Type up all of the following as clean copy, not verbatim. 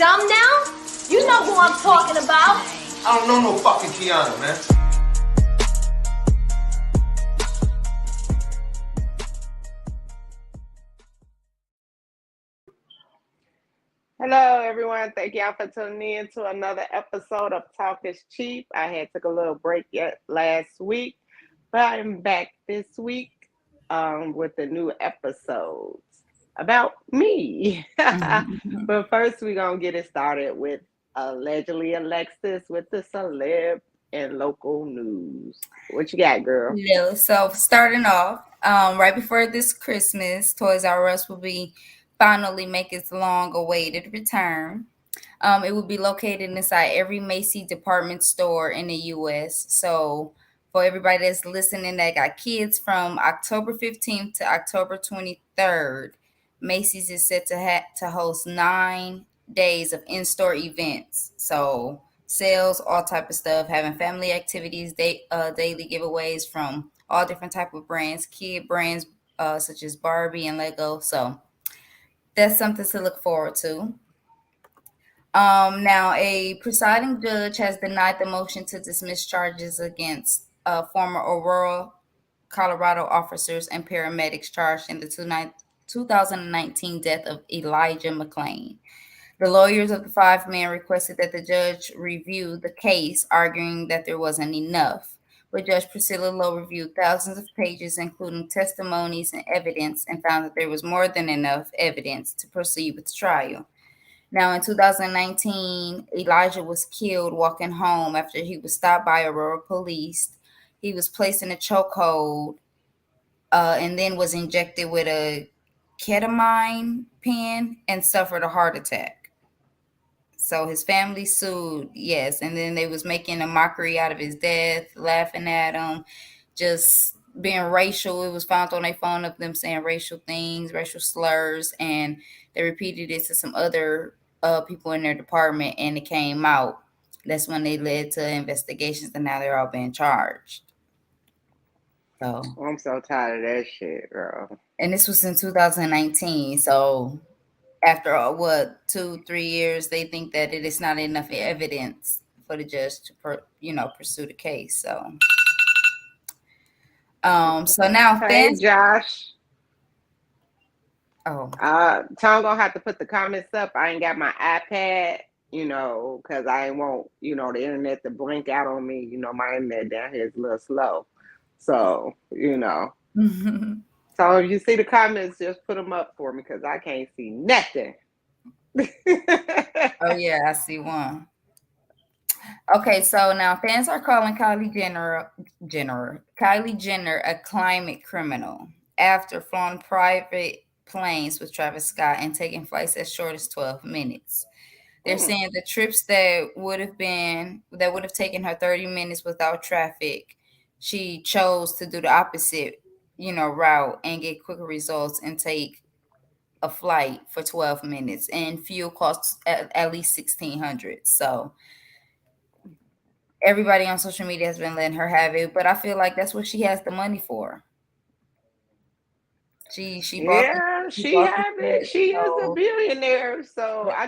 dumb now? You know who I'm talking about. I don't know no fucking Kianna, man. Hello, everyone. Thank y'all for tuning in to another episode of Talk is Cheap. I had took a little break last week, but I'm back this week with the new episodes about me. But first, we're going to get it started with allegedly Alexis with the celeb and local news. What you got, girl? Yeah, so starting off, right before this Christmas, Toys R Us will be finally make its long-awaited return. It will be located inside every Macy's department store in the U.S. So for everybody that's listening that got kids, from October 15th to October 23rd, Macy's is set to host 9 days of in-store events. So sales, all type of stuff, having family activities, daily giveaways from all different type of brands, kid brands such as Barbie and Lego. So that's something to look forward to. Now, a presiding judge has denied the motion to dismiss charges against former Aurora, Colorado officers and paramedics charged in the 2019 death of Elijah McClain. The lawyers of the 5 men requested that the judge review the case, arguing that there wasn't enough. But Judge Priscilla Lowe reviewed thousands of pages, including testimonies and evidence, and found that there was more than enough evidence to proceed with the trial. Now, in 2019, Elijah was killed walking home after he was stopped by Aurora police. He was placed in a chokehold and then was injected with a ketamine pen and suffered a heart attack. So his family sued, yes, and then they was making a mockery out of his death, laughing at him, just being racial. It was found on their phone of them saying racial things, racial slurs, and they repeated it to some other people in their department, and it came out. That's when they led to investigations, and now they're all being charged. So I'm so tired of that shit, girl. And this was in 2019, so after 2-3 years, they think that it is not enough evidence for the judge to pursue the case. So now hey Josh. Oh, Tom gonna have to put the comments up. I ain't got my iPad, because I ain't want the internet to blink out on me. My internet down here is a little slow, so So if you see the comments, just put them up for me because I can't see nothing. Oh yeah, I see one. Okay, so now fans are calling Kylie Jenner a climate criminal after flying private planes with Travis Scott and taking flights as short as 12 minutes. They're saying the trips that would have taken her 30 minutes without traffic, she chose to do the opposite, route and get quicker results and take a flight for 12 minutes, and fuel costs at least $1,600. So everybody on social media has been letting her have it, but I feel like that's what she has the money for. She bought she have it. She is a billionaire, so I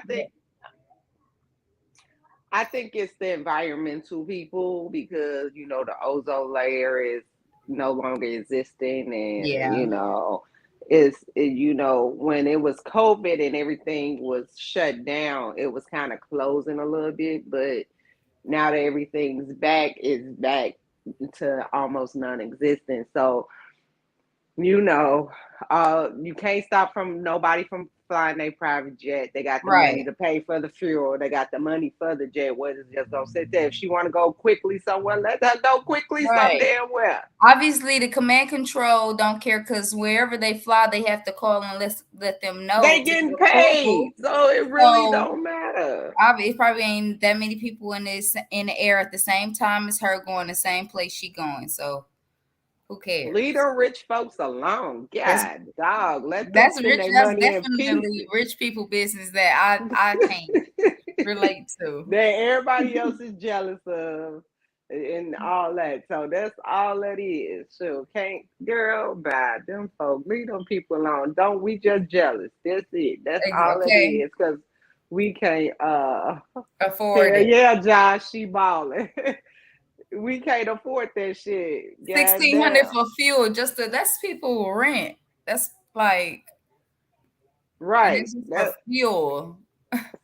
think it's the environmental people because the ozone layer is no longer existing, and when it was COVID and everything was shut down, it was kind of closing a little bit, but now that everything's back, it's back to almost non-existent. So you can't stop nobody from flying a private jet. They got the money to pay for the fuel. They got the money for the jet. What is just gonna sit there? If she want to go quickly somewhere, let her go quickly some damn well. Obviously, the command control don't care because wherever they fly, they have to call and let them know they getting paid, so it really don't matter. Obviously, it probably ain't that many people in the air at the same time as her going the same place she going. So who cares? Leave the rich folks alone. God, dog. Let them that's spend rich. their That's money definitely rich people business that I can't relate to. That everybody else is jealous of and all that. So that's all that is. So can't girl bye them folks. Leave them people alone. Don't we just jealous? That's it. That's all it is. Because We can't afford hell it. yeah, Josh, she balling. We can't afford that shit. God 1,600 damn. for fuel, just to that's people rent. That's like, and Right. this is for That fuel.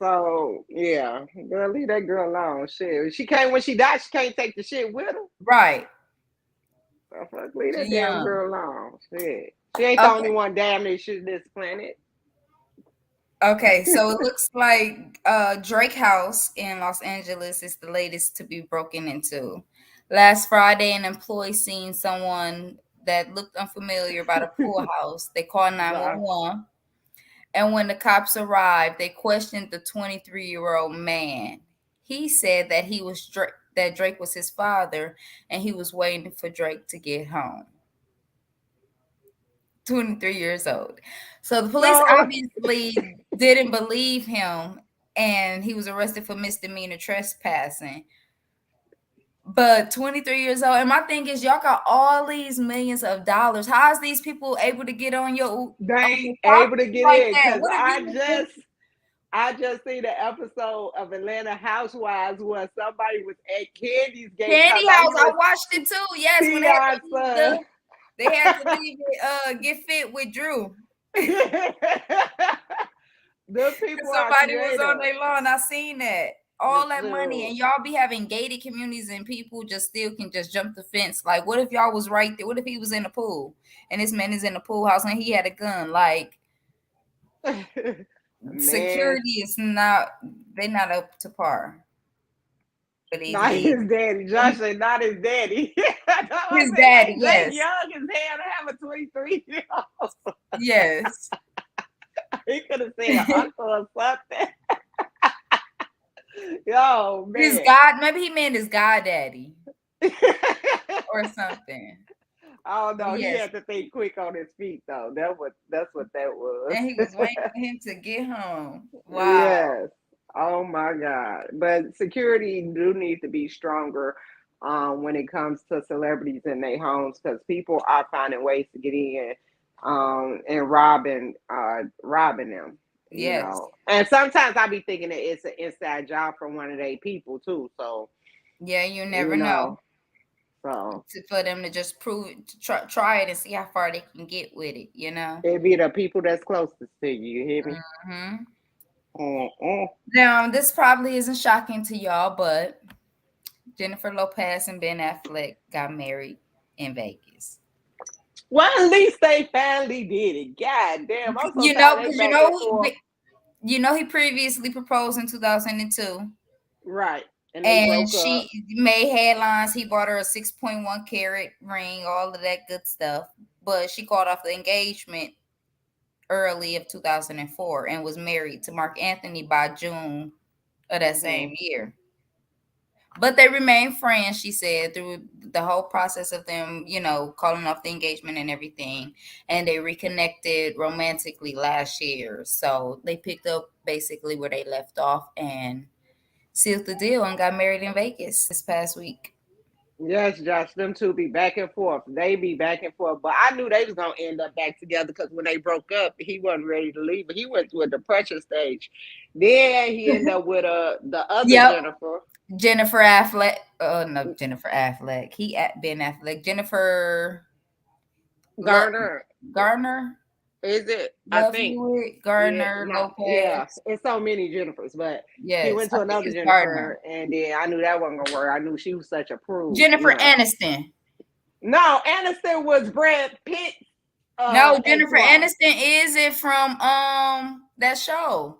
so yeah. Girl, leave that girl alone. Shit. She can't when she dies, she can't take the shit with her. Right. So fuck, leave She that damn young. girl alone. Shit. She ain't the only Okay. one damaged to this planet. Okay, so it looks like Drake House in Los Angeles is the latest to be broken into. Last Friday, an employee seen someone that looked unfamiliar by the pool house. They called Josh. 911, and when the cops arrived, they questioned the 23-year-old man. He said that that Drake was his father, and he was waiting for Drake to get home. 23 years old. So the police So obviously didn't believe him, and he was arrested for misdemeanor trespassing. But 23 years old, and my thing is, y'all got all these millions of dollars. How is these people able to get they on ain't your able to property get like in that? because What if you was in I just seen the episode of Atlanta Housewives where somebody was at Candy's gate Candy talking about House? he I was watched it too. Yes, when T.I.'s son. they had to leave it get fit with Drew. The people are Somebody was on creative. their lawn. I seen that. The All that money, show. and y'all be having gated communities, and people just still can just jump the fence. Like, what if y'all was right there? What if he was in the pool and this man is in the pool house and he had a gun? Like, Man, security is not, they're not up to par for these not gated. his daddy. Josh said not his daddy. I His said, daddy, ain't Drake yes, young as hell to have a 23-year-old? yes. He could have said uncle or something. Yo, His man. God, maybe he meant his goddaddy or something. I don't But know. He yes, had to think quick on his feet though. That's what that was. and he was waiting for him to get home. Wow. Yes. Oh my God. But security do need to be stronger when it comes to celebrities in their homes because people are finding ways to get in and robbing them. You Yes. know, and sometimes I be thinking that it's an inside job from one of their people too. So Yeah, you never you know. know, so For them to just prove it, to try it and see how far they can get with it, you know. it be the people that's closest to you. You hear me? Hmm. Mm-mm. Now, this probably isn't shocking to y'all, but Jennifer Lopez and Ben Affleck got married in Vegas. Well, at least they finally did it. God damn, I'm so You tired know, of they because back and forth. he previously proposed in 2002, Right. And they and broke she up. made headlines. He bought her a 6.1 carat ring, all of that good stuff. But she called off the engagement early of 2004 and was married to Mark Anthony by June of that Hmm. same year. But they remained friends, she said, through the whole process of them, calling off the engagement and everything. And they reconnected romantically last year. So they picked up basically where they left off and sealed the deal and got married in Vegas this past week. Yes, Josh, them two be back and forth. They be back and forth. But I knew they was gonna end up back together because when they broke up, he wasn't ready to leave. But he went through a depression stage. Then he ended up with the other Yep. Jennifer. Jennifer Affleck. Oh, no, Jennifer Affleck. Ben Affleck. Jennifer Garner. Garner. Is it? I Love think. Hewitt, Yeah, Gardner, not yeah. Lopez. It's so many Jennifers, but he Yes, went I to think another it's Gardner. Jennifer, and then I knew that wasn't gonna work. I knew she was such a prude, Jennifer you know. Aniston. No, Aniston was Brad Pitt No, Jennifer ex-wife. Aniston is it from that show.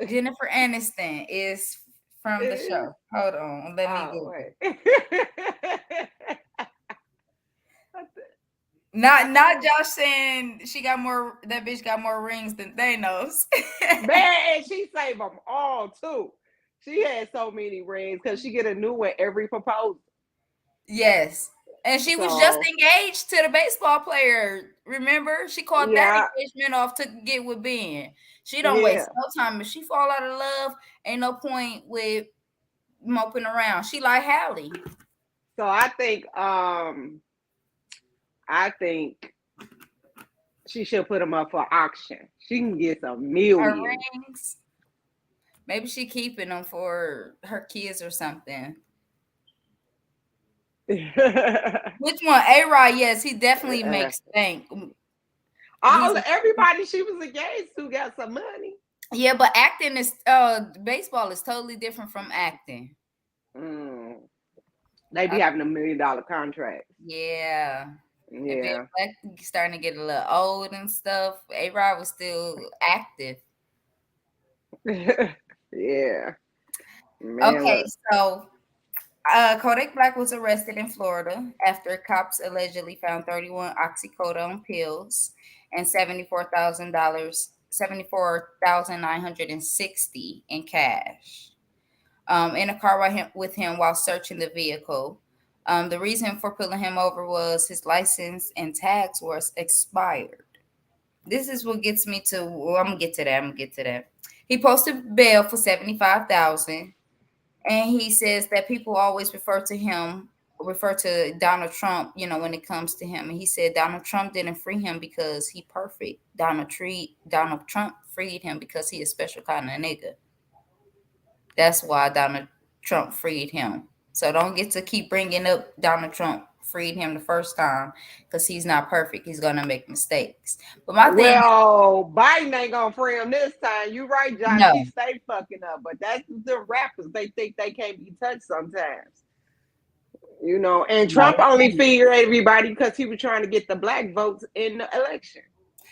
Jennifer Aniston is from the show. Hold on, let me Oh Google. wait. Not Josh saying that bitch got more rings than Thanos. Man, and she saved them all too. She had so many rings because she get a new one every proposal. Yes. And she was just So engaged to the baseball player. Remember? She called that yeah, engagement off to get with Ben. She don't yeah. waste no time. If she fall out of love, ain't no point with moping around. She like Hallie. So I think She should put them up for auction. She can get some Her millions. rings. Maybe she keeping them for her kids or something. Which one? A-Rod, yes, he definitely makes bank. Everybody she was engaged to got some money. Yeah, but acting is baseball is totally different from acting. They be having $1 million contracts. Yeah. And Ben Yeah. Black starting to get a little old and stuff. A-Rod was still active. Yeah. Man, Okay, look. so Kodak Black was arrested in Florida after cops allegedly found 31 oxycodone pills and $74,000, 74,960 in cash in a car with him while searching the vehicle. The reason for pulling him over was his license and tags were expired. This is what gets me to. Well, I'm gonna get to that. He posted bail for 75,000. And he says that people always refer to Donald Trump, when it comes to him. And he said Donald Trump didn't free him because he perfect. Donald Trump freed him because he a special kind of nigga. That's why Donald Trump freed him. So don't get to keep bringing up Donald Trump freed him the first time because he's not perfect. He's gonna make mistakes. But my thing, Biden ain't gonna free him this time. You right, Josh. no, He stay fucking up, but that's the rappers. They think they can't be touched sometimes. And Trump only figured everybody because he was trying to get the black votes in the election.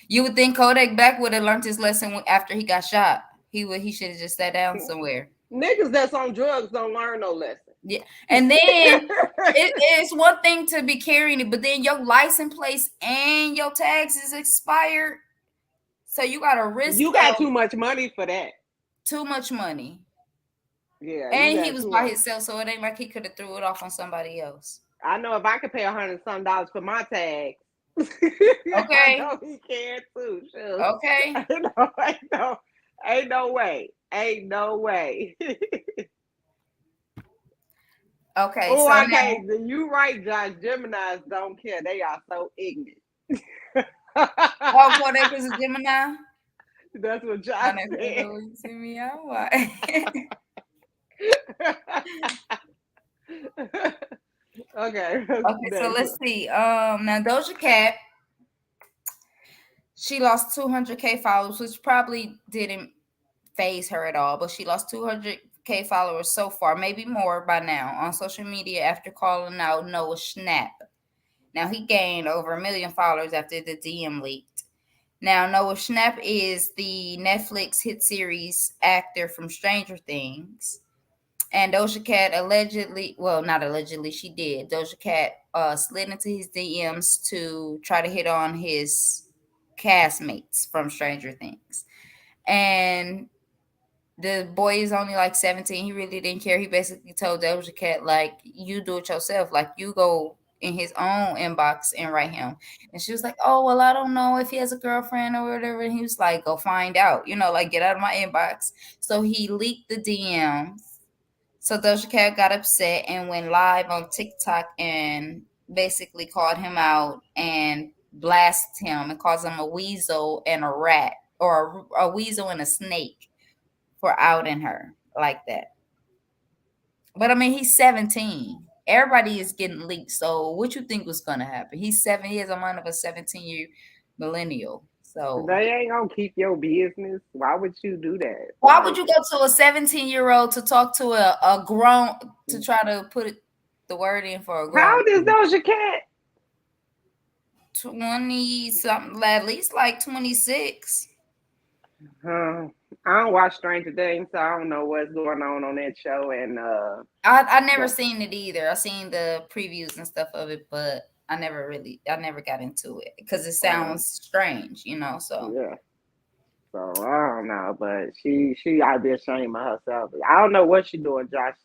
You would think Kodak Black would have learned his lesson after he got shot. He should have just sat down somewhere. Niggas that's on drugs don't learn no lesson. Yeah, and then it's one thing to be carrying it, but then your license plates and your tags is expired, so you got to risk. You got too much money for that. Too much money. Yeah, and he was by himself, so it ain't like he could have threw it off on somebody else. I know if I could pay $100 for my tags. Okay. I know he can too. Sure. Okay. Ain't no way. Okay. Oh, so okay. You right, Josh. Geminis don't care. They are so ignorant. Oh, Kodak is a Gemini? That's what Josh said. See me out. Why? Okay, so let's see. Now Doja Cat, she lost 200K followers, which probably didn't phase her at all, but she lost 200K followers so far, maybe more by now, on social media after calling out Noah Schnapp. Now he gained over 1 million followers after the DM leaked. Now Noah Schnapp is the Netflix hit series actor from Stranger Things. And Doja Cat not allegedly, she did. Doja Cat slid into his DMs to try to hit on his castmates from Stranger Things. And the boy is only like 17. He really didn't care. He basically told Doja Cat, like, you do it yourself. Like, you go in his own inbox and write him. And she was like, oh, well, I don't know if he has a girlfriend or whatever. And he was like, go find out. Like, get out of my inbox. So he leaked the DMs. So Doja Cat got upset and went live on TikTok and basically called him out and blasted him and calls him a weasel and a rat, or a weasel and a snake for outing her like that. But I mean, he's 17. Everybody is getting leaked. So what you think was going to happen? He's 7 years a mind of a 17-year millennial. So they ain't gonna keep your business. Why would you do that? Why would you go to a 17-year-old to talk to a grown, to try to put the word in for a grown? How old is Doja Cat? 20 something, at least like 26. I don't watch Stranger Things, so I don't know what's going on that show. And I never seen it either. I seen the previews and stuff of it, but I never got into it because it sounds strange, so. Yeah. So I don't know, but she ought to be ashamed of herself. I don't know what she doing, Josh.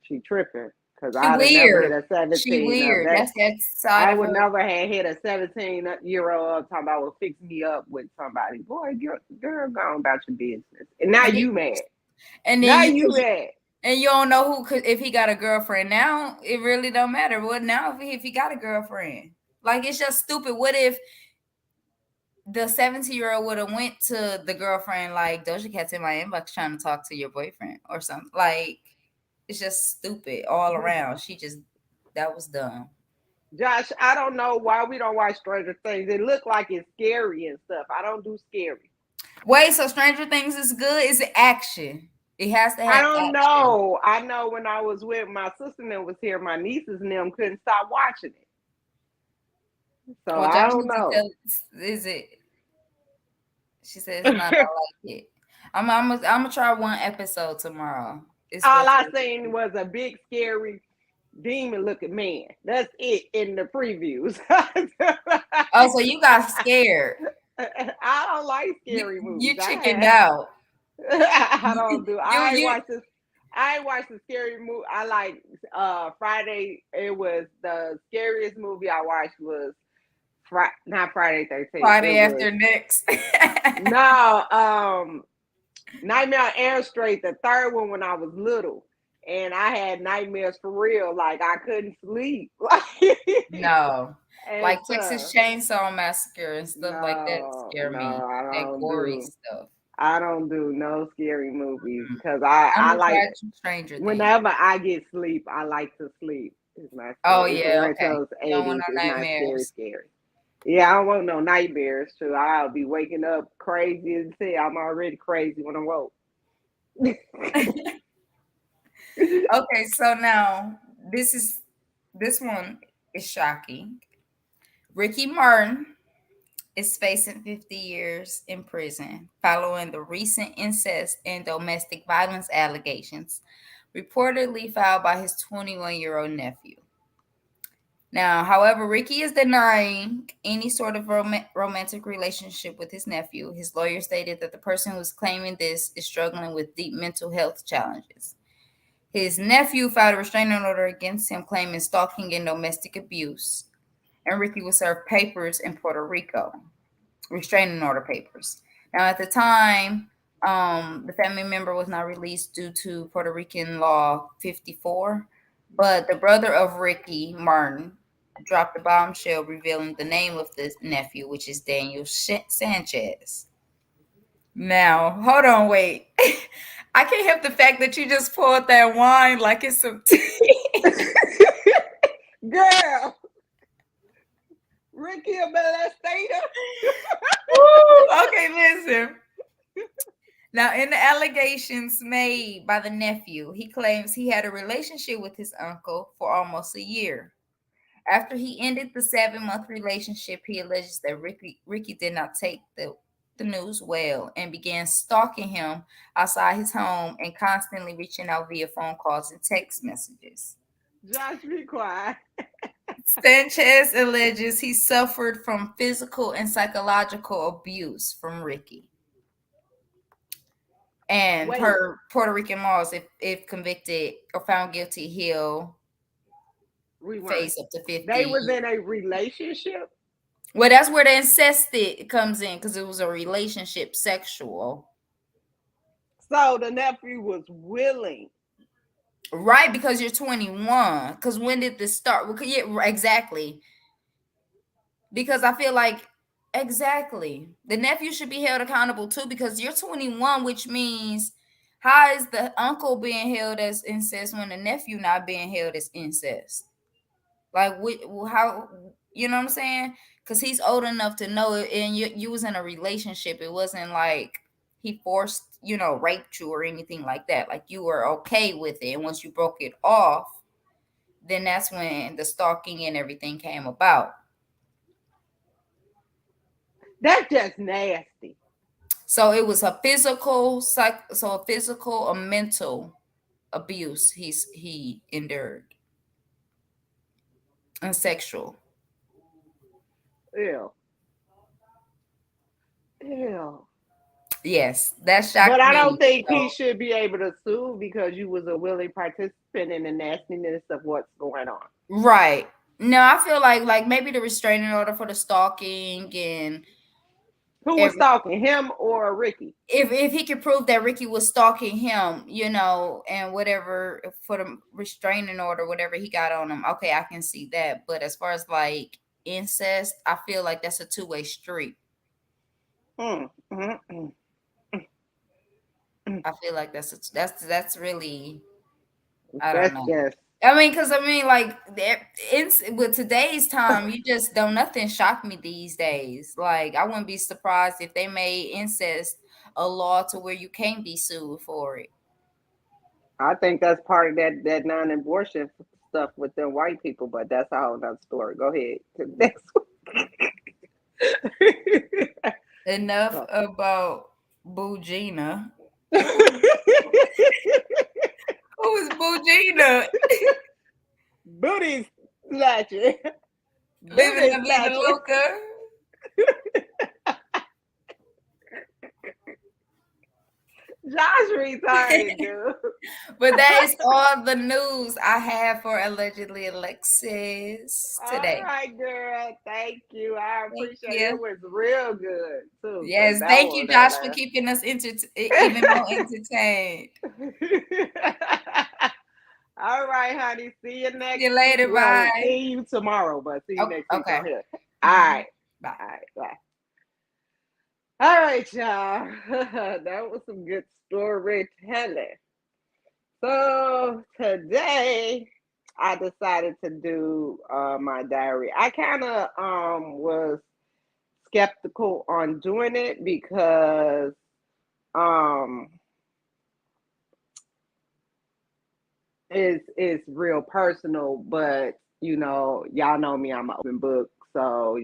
She tripping. Because I would never hit a 17. She weird. That's that side. I would never have hit a 17-year-old talking about will fix me up with somebody. Boy, girl, go on about your business. And now you mad. And then now you mad. And you don't know if he got a girlfriend. Now it really don't matter. What now if he got a girlfriend? Like, it's just stupid. What if the 17-year-old would have went to the girlfriend like Doja Cat's in my inbox trying to talk to your boyfriend or something. Like it's just stupid all around. That was dumb. Josh, I don't know why we don't watch Stranger Things. It look like it's scary and stuff. I don't do scary. Wait, so Stranger Things is good? Is it action? It has to I have don't action. know. I know when I was with my sister and them was here, my nieces and them couldn't stop watching it. So Well, I Josh don't needs to know. tell. Is it? She said it's not. I like it. I'm gonna try one episode tomorrow. It's All supposed I to seen be. was a big scary demon looking man. That's it in the previews. Oh, so you got scared. I don't like You scary movies. you chickened out. I don't You do. you, I ain't you watched this. I ain't watched the scary movie. I like Friday. It was the scariest movie I watched was not Friday 13th. It Friday was after next. no Nightmare on Elm Street, the third one when I was little. And I had nightmares for real. Like I couldn't sleep. No. And Like Texas stuff. Chainsaw Massacre and stuff like that No, scare no, me. I That don't gory do. stuff. I don't do no scary movies Mm. because I'm I gonna like try some Stranger Things. whenever I get sleep, I like to sleep. It's not Oh scary. It's a yeah, okay. retro You don't want 80s. It's no not scary, nightmares. scary. Yeah, I don't want no nightmares. Too. I'll be waking up crazy as hell. I'm already crazy when I woke. Okay, so now this one is shocking. Ricky Martin is facing 50 years in prison following the recent incest and domestic violence allegations reportedly filed by his 21-year-old nephew. Now, however, Ricky is denying any sort of romantic relationship with his nephew. His lawyer stated that the person who is claiming this is struggling with deep mental health challenges. His nephew filed a restraining order against him, claiming stalking and domestic abuse. And Ricky was served papers in Puerto Rico, restraining order papers. Now, at the time, the family member was not released due to Puerto Rican law 54, but the brother of Ricky Martin dropped a bombshell revealing the name of the nephew, which is Daniel Sanchez. Now, hold on, wait. I can't help the fact that you just poured that wine like it's some tea. Girl, Ricky a molestator. Woo! Okay, listen. Now, in the allegations made by the nephew, he claims he had a relationship with his uncle for almost a year. After he ended the 7-month relationship, he alleges that Ricky did not take the news well and began stalking him outside his home and constantly reaching out via phone calls and text messages. Josh, be quiet. Sanchez alleges he suffered from physical and psychological abuse from Ricky. And Wait, per Puerto Rican laws, if convicted or found guilty, he'll rewind. face up to They 50. was in a relationship, Well, that's where the incest comes in because it was a relationship, sexual. so the nephew was willing. Right, because you're 21. Because when did this start? Well, yeah, exactly. Because I feel like, exactly, the nephew should be held accountable too because you're 21, which means how is the uncle being held as incest when the nephew not being held as incest? Like, how, you know what I'm saying? Because he's old enough to know it, and you was in a relationship. It wasn't like he forced, raped you or anything like that. Like, you were okay with it. And once you broke it off, then that's when the stalking and everything came about. That's just nasty. So it was a physical or mental abuse he endured, and sexual. Ew. Ew. Yes, that But shocked I don't me. think he So, should be able to sue because you was a willing participant in the nastiness of what's going on. right. No, I feel like maybe the restraining order for the stalking and Who was every stalking him or Ricky? if he could prove that Ricky was stalking him, and whatever for the restraining order, whatever he got on him, okay, I can see that. But as far as like incest, I feel like that's a two-way street. Mm, mm, mm, mm. I feel like that's really, I don't That's know. just. Like it's with today's time, you just don't nothing shock me these days. Like I wouldn't be surprised if they made incest a law to where you can't be sued for it. I think that's part of that non-abortion stuff with them white people, but that's a whole nother story. Go ahead to the next Enough one. about Bugina. Who is Bugina? Booty snatcher. Living Booty La Vida snatcher. Loca. Josh retarded, dude. But that is all the news I have for allegedly Alexis All today. right, girl. Thank you. I Thank appreciate it. It you. was real good too, because Yes, that thank you, was Josh, for keeping us even more entertained. All right, honey. See you See next you week. later. Well, Bye. see you tomorrow, but see you Oh, next week on okay. here. All Mhm. right. Bye. All right. Bye. All right, y'all. That was some good storytelling. So today I decided to do my diary. I kind of was skeptical on doing it because um it's real personal, but y'all know me, I'm an open book, so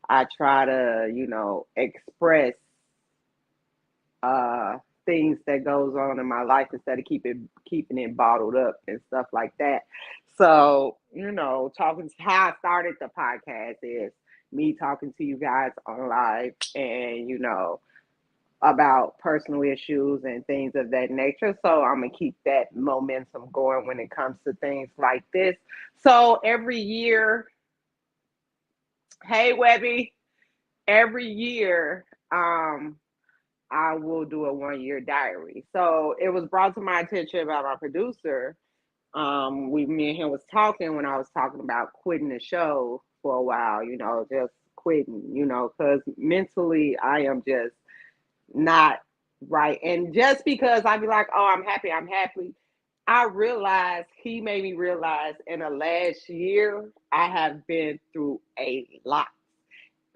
I try to express uh things that goes on in my life instead of keeping it bottled up and stuff like that. So talking how I started the podcast is me talking to you guys on live, and about personal issues and things of that nature. So I'm gonna keep that momentum going when it comes to things like this. So every year, hey Webby, every year, I will do a 1 year diary. So it was brought to my attention by my producer. Me and him was talking when I was talking about quitting the show for a while, just quitting, because mentally I am just not right. And just because I'd be like, oh, I'm happy. I realized he made me realize in the last year I have been through a lot.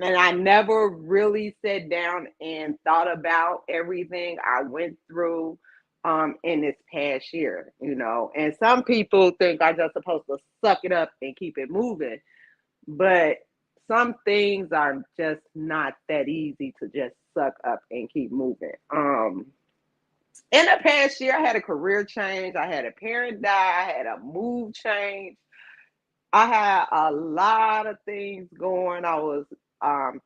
And I never really sat down and thought about everything I went through in this past year, And some people think I'm just supposed to suck it up and keep it moving. But some things are just not that easy to just suck up and keep moving. In the past year, I had a career change, I had a parent die, I had a move change, I had a lot of things going. I was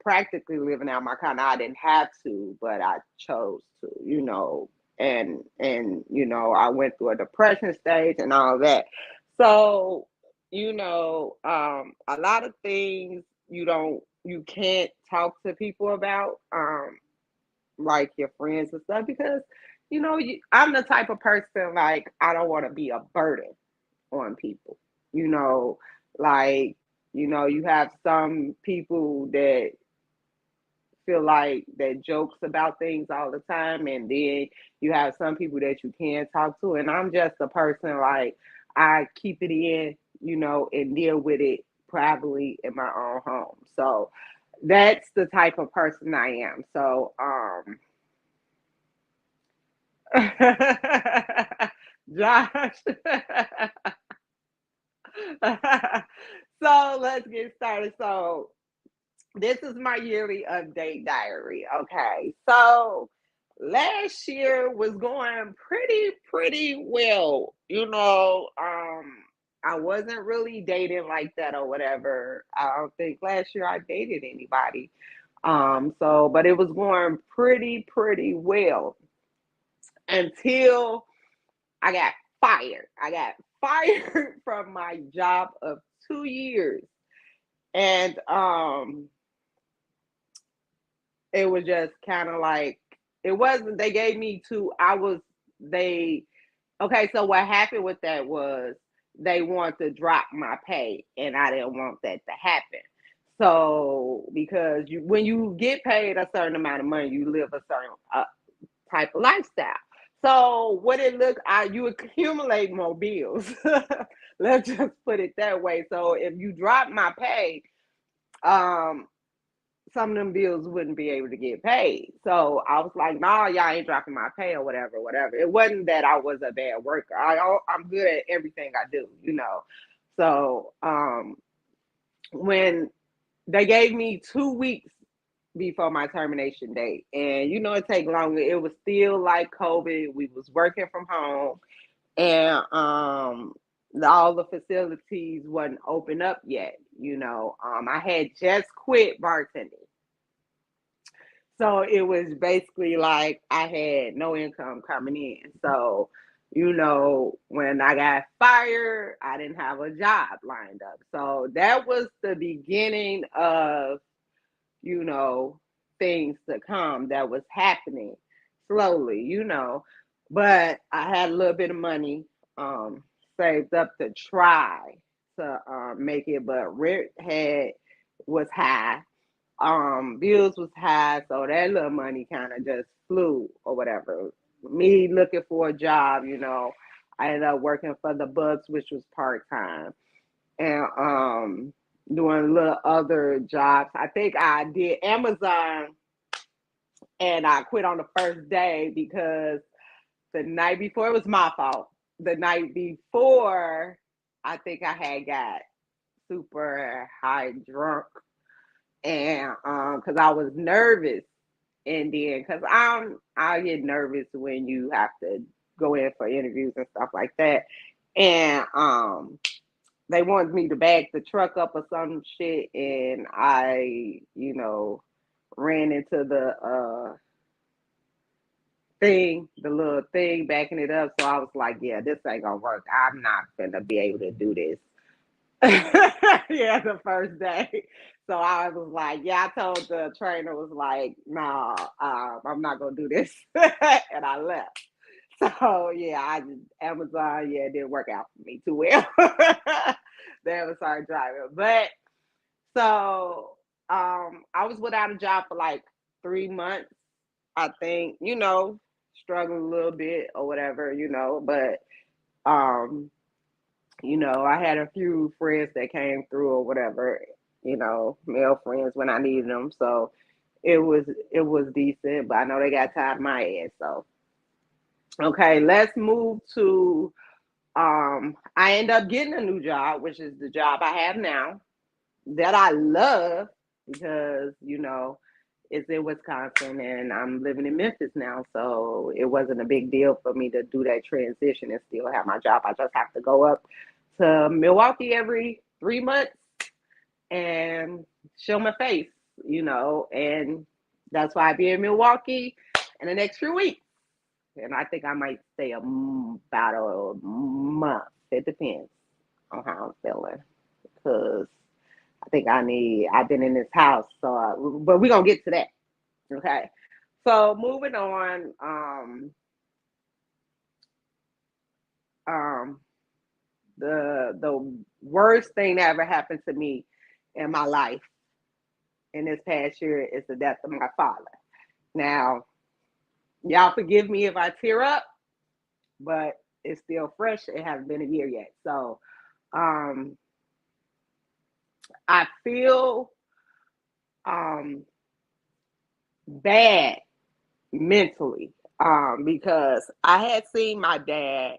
practically living out my kind. I didn't have to, but I chose to, and I went through a depression stage and all that. So, a lot of things you can't talk to people about, like your friends and stuff, because I'm the type of person, like, I don't want to be a burden on people. You know, like, you have some people that feel like that jokes about things all the time, and then you have some people that you can't talk to. And I'm just a person, like, I keep it in, and deal with it privately in my own home. So that's the type of person I am. So Josh. So let's get started. So this is my yearly update diary. Okay. So last year was going pretty well. I wasn't really dating like that or whatever. I don't think last year I dated anybody. But it was going pretty well until I got fired. I got fired from my job of 2 years. And it was just kind of like, it wasn't, they gave me two, they, okay, so what happened with that was they wanted to drop my pay, and I didn't want that to happen. So because when you get paid a certain amount of money, you live a certain type of lifestyle. So what it looks, you accumulate more bills. Let's just put it that way. So if you drop my pay, um, some of them bills wouldn't be able to get paid. So I was like, nah, y'all ain't dropping my pay or whatever, whatever. It wasn't that I was a bad worker. I'm good at everything I do, you know. So when they gave me 2 weeks before my termination date, and you know it take longer. It was still like COVID. We was working from home, and all the facilities wasn't open up yet. You know, I had just quit bartending. So it was basically like I had no income coming in. So, you know, when I got fired, I didn't have a job lined up. So that was the beginning of, you know, things to come that was happening slowly, you know. But I had a little bit of money saved up to try to make it, but rent had was high, bills was high, so that little money kind of just flew or whatever. Me looking for a job, you know, I ended up working for the Bucks, which was part time, and doing little other jobs. I think I did Amazon, and I quit on the first day because the night before, it was my fault. The night before, I think I had got super high drunk, and because I was nervous, and then because I get nervous when you have to go in for interviews and stuff like that, and they wanted me to back the truck up or some shit, and I, you know, ran into the the little thing backing it up. So I was like, yeah, this ain't gonna work. I'm not gonna be able to do this. Yeah, the first day. So I was like, yeah, I told the trainer, was like, no, I'm not gonna do this. And I left. So yeah, Amazon, yeah, it didn't work out for me too well. They ever started driving. But so I was without a job for like 3 months, I think, you know, struggling a little bit or whatever, you know, but um you know, I had a few friends that came through or whatever, you know, male friends when I needed them. So it was decent, but I know they got tired of my ass. So okay, let's move to I end up getting a new job, which is the job I have now that I love because, you know, it's in Wisconsin and I'm living in Memphis now. So it wasn't a big deal for me to do that transition and still have my job. I just have to go up to Milwaukee every 3 months and show my face, you know, and that's why I be in Milwaukee in the next few weeks. And I think I might stay about a month. It depends on how I'm feeling because I think I've been in this house, so, but we're going to get to that. Okay. So moving on, um, the worst thing that ever happened to me in my life in this past year is the death of my father. Now, y'all forgive me if I tear up, but it's still fresh. It hasn't been a year yet. So, um, I feel um bad mentally because I had seen my dad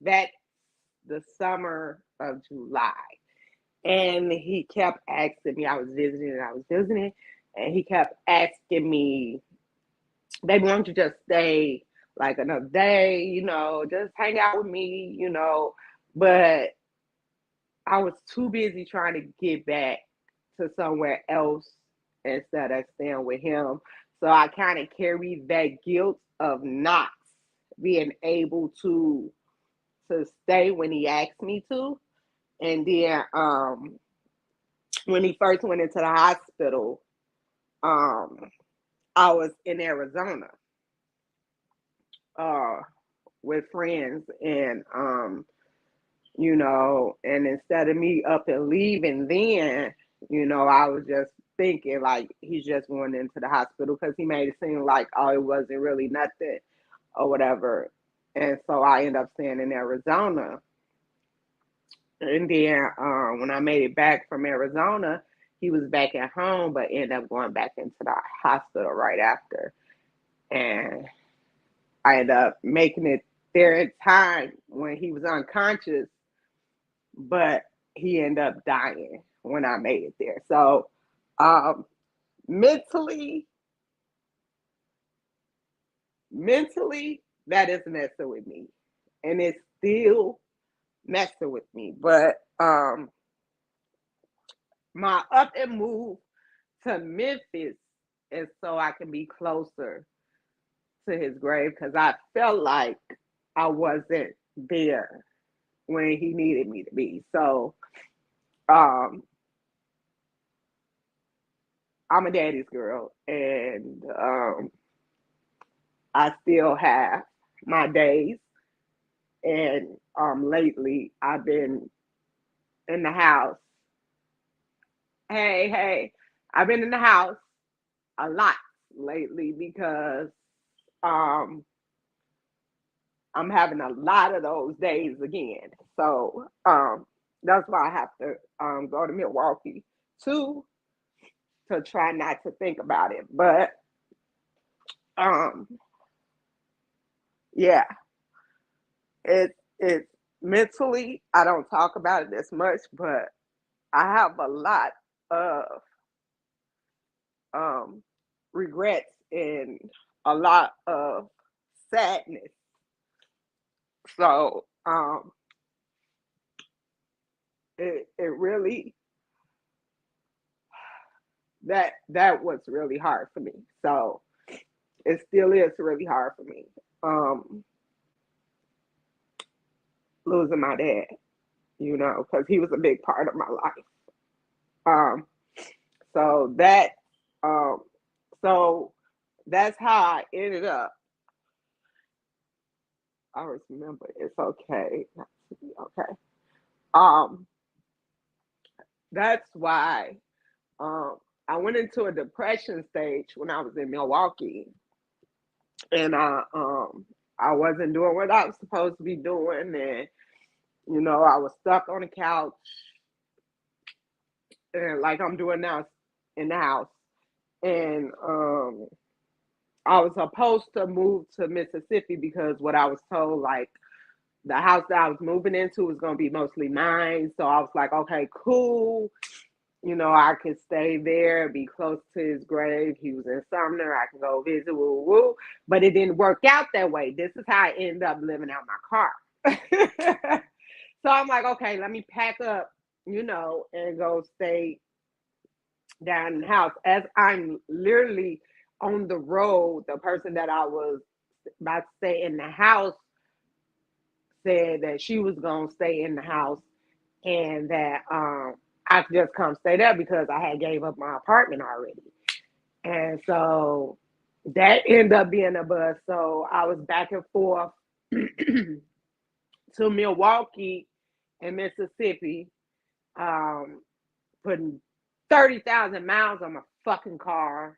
that the summer of July, and he kept asking me. I was visiting, and he kept asking me, "Baby, why don't you just stay like another day? You know, just hang out with me. You know." But I was too busy trying to get back to somewhere else instead of staying with him. So I kind of carried that guilt of not being able to stay when he asked me to. And then when he first went into the hospital, um, I was in Arizona uh, with friends, and you know, and instead of me up and leaving then, You know, I was just thinking like he's just going into the hospital because he made it seem like, oh, it wasn't really nothing or whatever. And so I ended up staying in Arizona. And then when I made it back from Arizona, he was back at home, but ended up going back into the hospital right after. And I ended up making it there in time when he was unconscious, but he ended up dying when I made it there. So um, mentally, mentally, that is messing with me, and it's still messing with me. But my up and move to Memphis is so I can be closer to his grave because I felt like I wasn't there when he needed me to be. So um, I'm a daddy's girl, and I still have my days. And lately, I've been in the house. Hey, I've been in the house a lot lately because um, I'm having a lot of those days again. So that's why I have to go to Milwaukee too to try not to think about it. But um, yeah, it's mentally I don't talk about it as much, but I have a lot of um, regrets and a lot of sadness. So it really that was really hard for me. So it still is really hard for me. Um, Losing my dad, you know, because he was a big part of my life. Um, so that um, so that's how I ended up. I always remember it's okay not to be okay. Um, that's why um, I went into a depression stage when I was in Milwaukee, and I wasn't doing what I was supposed to be doing, and you know I was stuck on the couch, and like I'm doing now in the house, and I was supposed to move to Mississippi because what I was told, like the house that I was moving into was going to be mostly mine. So I was like, okay, cool. You know, I could stay there, be close to his grave. He was in Sumner. I can go visit, woo, woo. But it didn't work out that way. This is how I ended up living out my car. So I'm like, okay, let me pack up, you know, and go stay down in the house. As I'm literally on the road, the person that I was about to stay in the house said that she was gonna stay in the house and that I could just come stay there because I had gave up my apartment already. And so that ended up being a buzz. So I was back and forth to Milwaukee and Mississippi, um, putting 30,000 miles on my fucking car.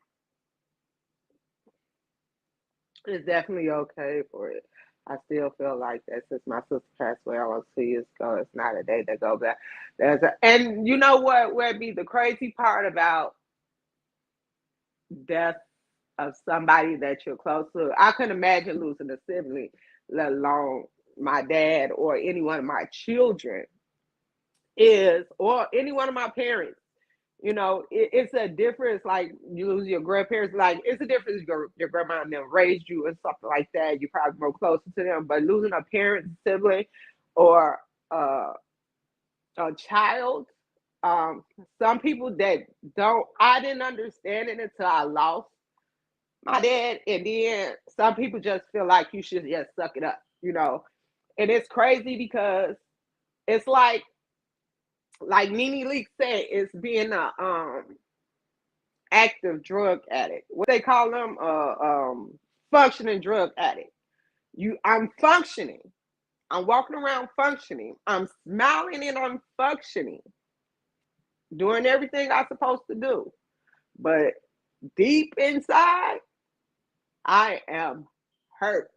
It's definitely okay for it. I still feel like that since my sister passed away almost 2 years ago, it's not a day that go back. And you know what would be the crazy part about death of somebody that you're close to? I couldn't imagine losing a sibling, let alone my dad or any one of my children is, or any one of my parents. You know, it's a difference. Like you lose your grandparents, like it's a difference. Your grandma and them raised you and something like that. You probably more closer to them. But losing a parent, sibling, or uh, a child, um, some people that don't. I didn't understand it until I lost my dad, and then some people just feel like you should just suck it up. You know, and it's crazy because it's like Nene Leak said, it's being a active drug addict. What they call them, functioning drug addict. I'm functioning. I'm walking around functioning. I'm smiling and I'm functioning. doing everything I'm supposed to do. But deep inside, I am hurt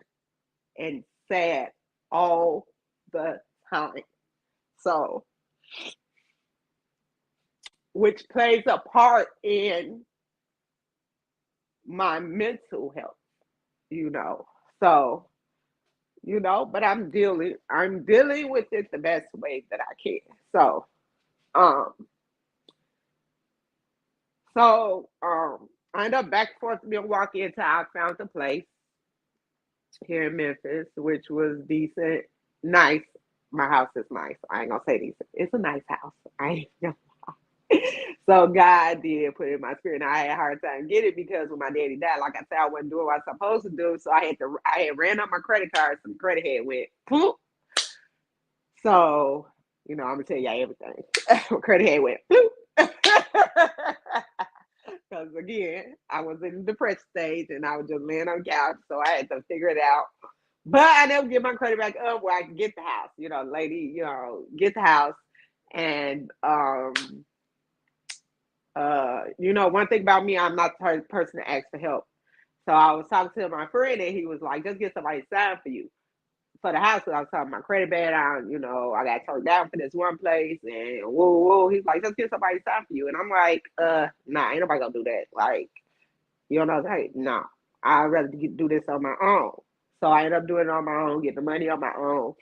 and sad all the time. So, which plays a part in my mental health, you know. So, but I'm dealing with it the best way that I can. So, um, I ended up back and forth to Milwaukee until I found a place here in Memphis, which was decent, nice. My house is nice. I ain't gonna say decent. It's a nice house. I ain't gonna So God did put it in my spirit. And I had a hard time getting it because when my daddy died, like I said, I wasn't doing what I was supposed to do. So I had ran up my credit card, so the credit head went poof. So, I'm gonna tell y'all everything. My credit head went poof. Because again, I was in the depressed stage and I was just laying on the couch, so I had to figure it out. But I never get my credit back up where I can get the house, lady, get the house. And one thing about me, I'm not the person to ask for help. So I was talking to my friend and he was like, just get somebody to sign for you for the house. So I was talking my credit bad on, I got turned down for this one place and whoa. He's like, just get somebody to sign for you. And I'm like, nah, ain't nobody gonna do that. Like, hey, no, I'd rather do this on my own. So I ended up doing it on my own, get the money on my own,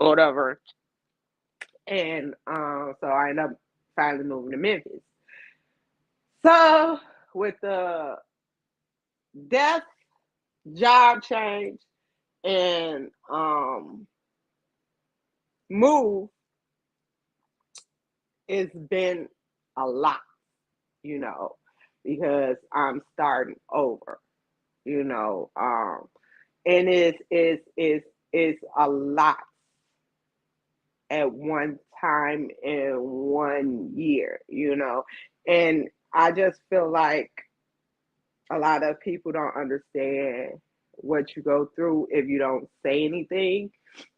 or whatever. And so I ended up finally moving to Memphis. So with the death, job change, and move, it's been a lot, because I'm starting over, and it's a lot at one time in 1 year, and I just feel like a lot of people don't understand what you go through if you don't say anything,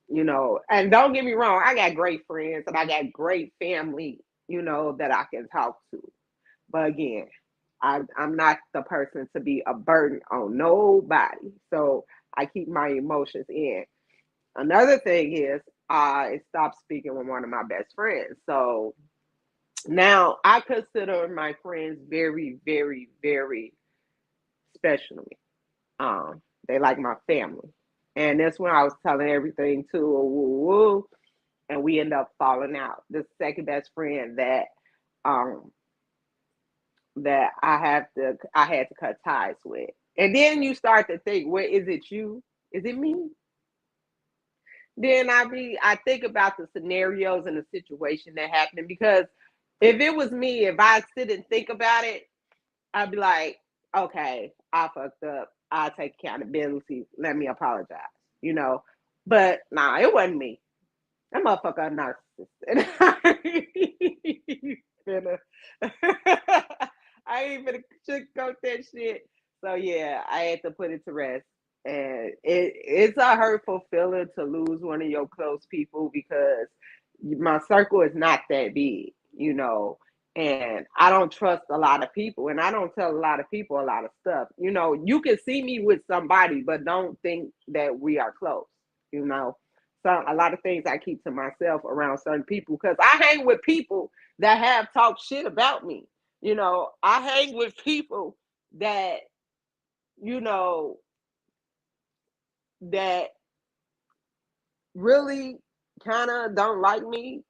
and don't get me wrong, I got great friends and I got great family, that I can talk to. But again, I'm not the person to be a burden on nobody. So I keep my emotions in. Another thing is I stopped speaking with one of my best friends. So now I consider my friends very, very, very special to me. They like my family. And that's when I was telling everything to a woo woo, and we end up falling out. The second best friend um that I had to cut ties with. And then you start to think, well, is it you? Is it me? Then I think about the scenarios and the situation that happened, because if it was me, if I sit and think about it, I'd be like, okay, I fucked up. I'll take accountability. Let me apologize, you know. But nah, it wasn't me. That motherfucker a narcissist. And I ain't even sugarcoat that shit. So yeah, I had to put it to rest. And it's a hurtful feeling to lose one of your close people, because my circle is not that big, and I don't trust a lot of people, and I don't tell a lot of people a lot of stuff. You can see me with somebody, but don't think that we are close, you know. So a lot of things I keep to myself around certain people, because I hang with people that have talked shit about me. I hang with people that, you know, that really kind of don't like me,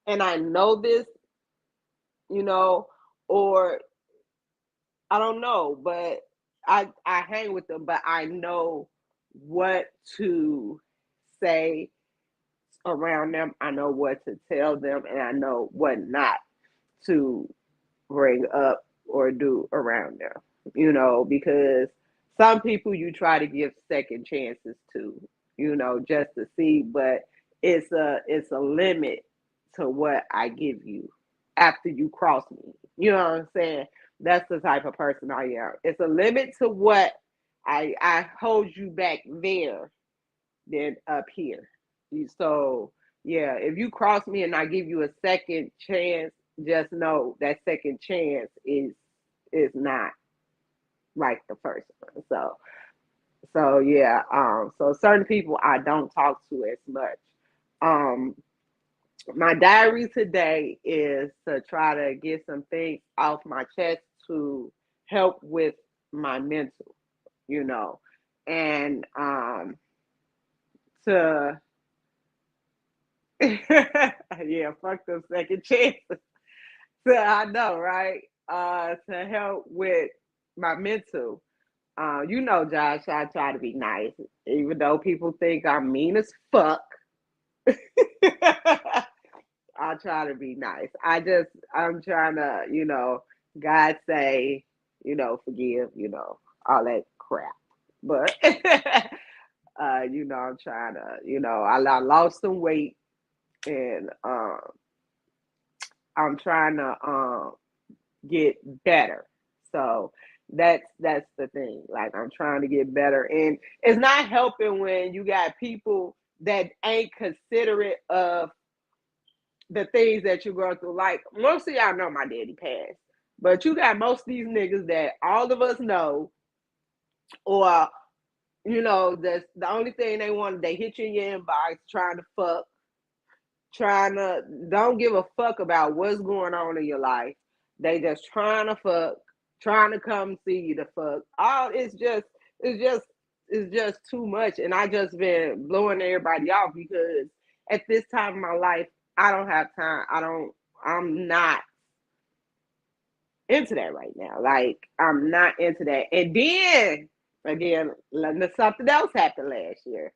and I know this, you know, or I don't know, but I hang with them, but I know what to say around them. I know what to tell them, and I know what not to bring up or do around them. Because some people you try to give second chances to, just to see, but it's a limit to what I give you after you cross me. You know what I'm saying? That's the type of person I am. It's a limit to what I hold you back there than up here. So Yeah, if you cross me and I give you a second chance, just know that second chance is not like the first one. So yeah, so certain people I don't talk to as much. Um, my diary today is to try to get some things off my chest to help with my mental, you know, and to yeah, fuck them second chances. So I know, right? To help with my mental. You know, Josh, I try to be nice, even though people think I'm mean as fuck. I try to be nice. I'm trying to, God say, forgive, all that crap. But, I'm trying to, I lost some weight and I'm trying to get better. So that's the thing. Like I'm trying to get better. And it's not helping when you got people that ain't considerate of the things that you go through. Like most of y'all know my daddy passed, but you got most of these niggas that all of us know, or that's the only thing they want. They hit you in your inbox trying to fuck, trying to don't give a fuck about what's going on in your life. They just trying to fuck, trying to come see you to fuck. All it's just it's just too much. And I just been blowing everybody off because at this time in my life, I don't have time. I'm not into that right now. Like I'm not into that. And then again, something else happened last year.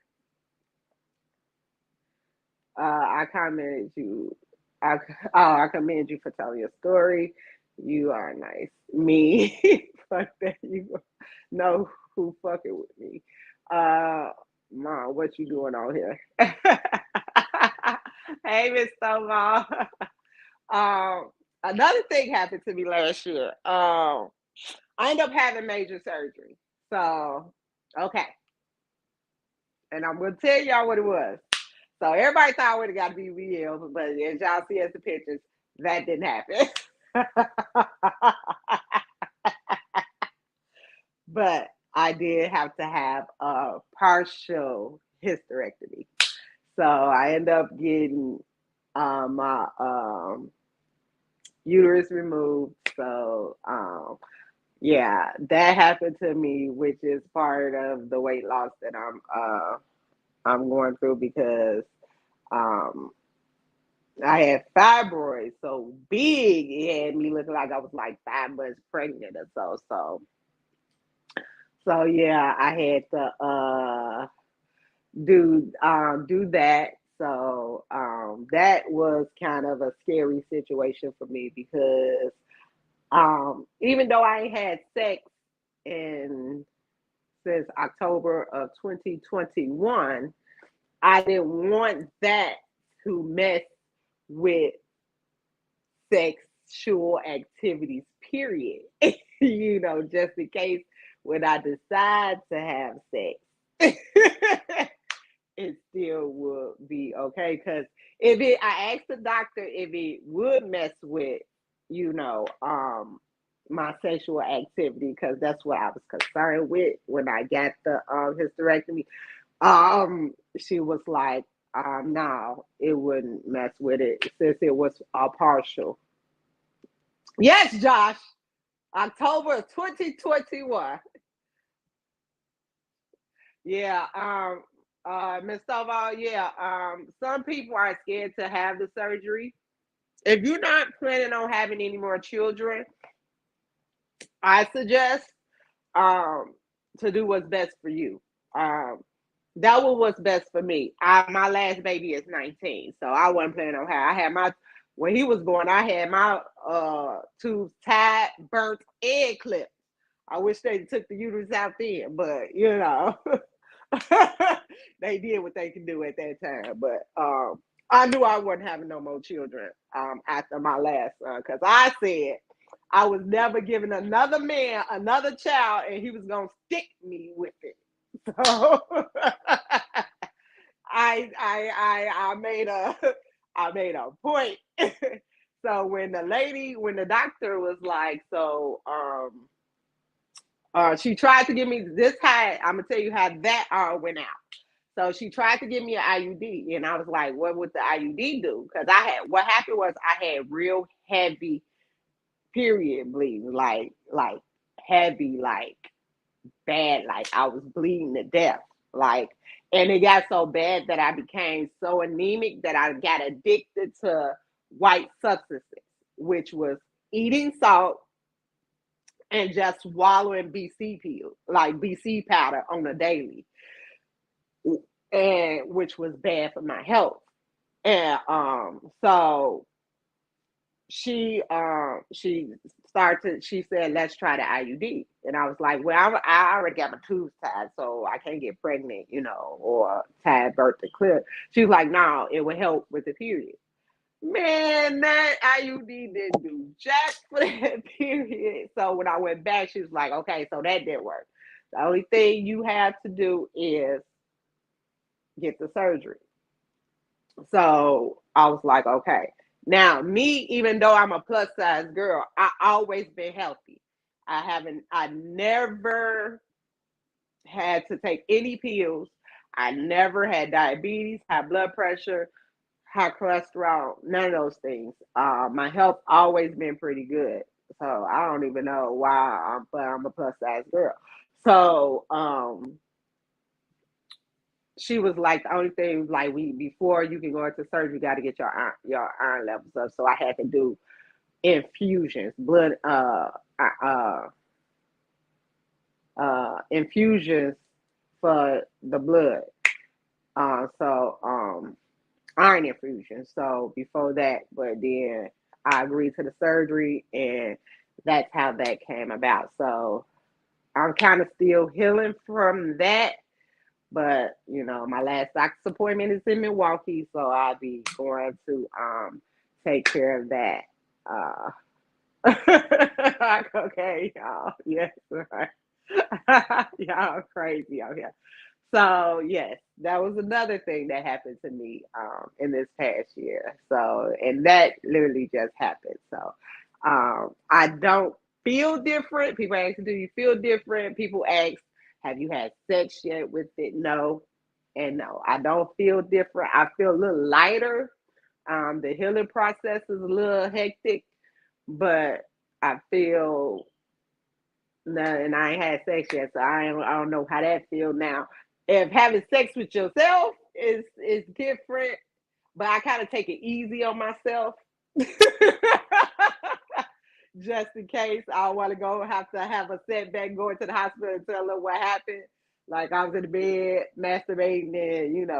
I commented you. I I commend you for telling your story. You are nice. Me, fuck that. You know who fucking with me. Uh, Mom, what you doing on here? Hey, Miss Stonewall. Um, Another thing happened to me last year. I ended up having major surgery. So, okay, and I'm gonna tell y'all what it was. So everybody thought I would have got to be real, but as y'all see as the pictures, that didn't happen. But I did have to have a partial hysterectomy. So I ended up getting my uterus removed. So yeah, that happened to me, which is part of the weight loss that I'm going through because um I had fibroids so big it had me looking like I was like 5 months pregnant or so. So yeah, I had to do that. So that was kind of a scary situation for me because even though I ain't had sex in since October of 2021, I didn't want that to mess with sexual activities, period. Just in case when I decide to have sex, it still would be okay. Because I asked the doctor if it would mess with, my sexual activity, because that's what I was concerned with when I got the hysterectomy. She was like, no, it wouldn't mess with it since it was partial. Yes, Josh. October of 2021. Yeah. Miss Stovall, yeah. Some people are scared to have the surgery. If you're not planning on having any more children, I suggest um to do what's best for you. Um that was what's best for me. My last baby is 19, so I wasn't planning on having. I had my when he was born, I had my tubes tied, burnt, and clipped. I wish they took the uterus out then, but they did what they could do at that time. But I knew I wasn't having no more children after my last son because I said I was never giving another man another child, and he was gonna stick me with it. So I made a I made a point. So when the doctor was like, she tried to give me this high. I'm gonna tell you how that all went out. So she tried to give me an IUD, and I was like, "What would the IUD do?" Because what happened was I had real heavy period bleeding, like heavy, like bad, like I was bleeding to death, like, and it got so bad that I became so anemic that I got addicted to white substances, which was eating salt and just swallowing BC pills, like BC powder on a daily, and which was bad for my health. And so she started. She said, "Let's try the IUD," and I was like, "Well, I already got my tubes tied, so I can't get pregnant, or tied birth to clear." She was like, "No, it will help with the period." Man, that IUD didn't do jack for that period. So when I went back, she was like, "Okay, so that didn't work. The only thing you have to do is get the surgery." So I was like, "Okay." Now, me, even though I'm a plus size girl, I always been healthy. I never had to take any pills. I never had diabetes, high blood pressure, high cholesterol, none of those things. My health always been pretty good. So I don't even know why but I'm a plus size girl. So she was like, the only thing, like, we before you can go into surgery, you got to get your iron levels up. So I had to do infusions, blood uh, infusions for the blood. Iron infusion. So before that, but then I agreed to the surgery, and that's how that came about. So I'm kind of still healing from that. But my last doctor's appointment is in Milwaukee, so I'll be going to take care of that. Okay, y'all. Yes, right. Y'all crazy out here. So yes, that was another thing that happened to me in this past year. So, and that literally just happened. So I don't feel different. People ask, "Do you feel different?" People ask, "Have you had sex yet with it?" No, and no, I don't feel different. I feel a little lighter. The healing process is a little hectic, but I feel no, and I ain't had sex yet, so I don't know how that feels now. If having sex with yourself is different, but I kind of take it easy on myself, just in case I want to go have to have a setback, going to the hospital and tell them what happened. Like I was in the bed masturbating, and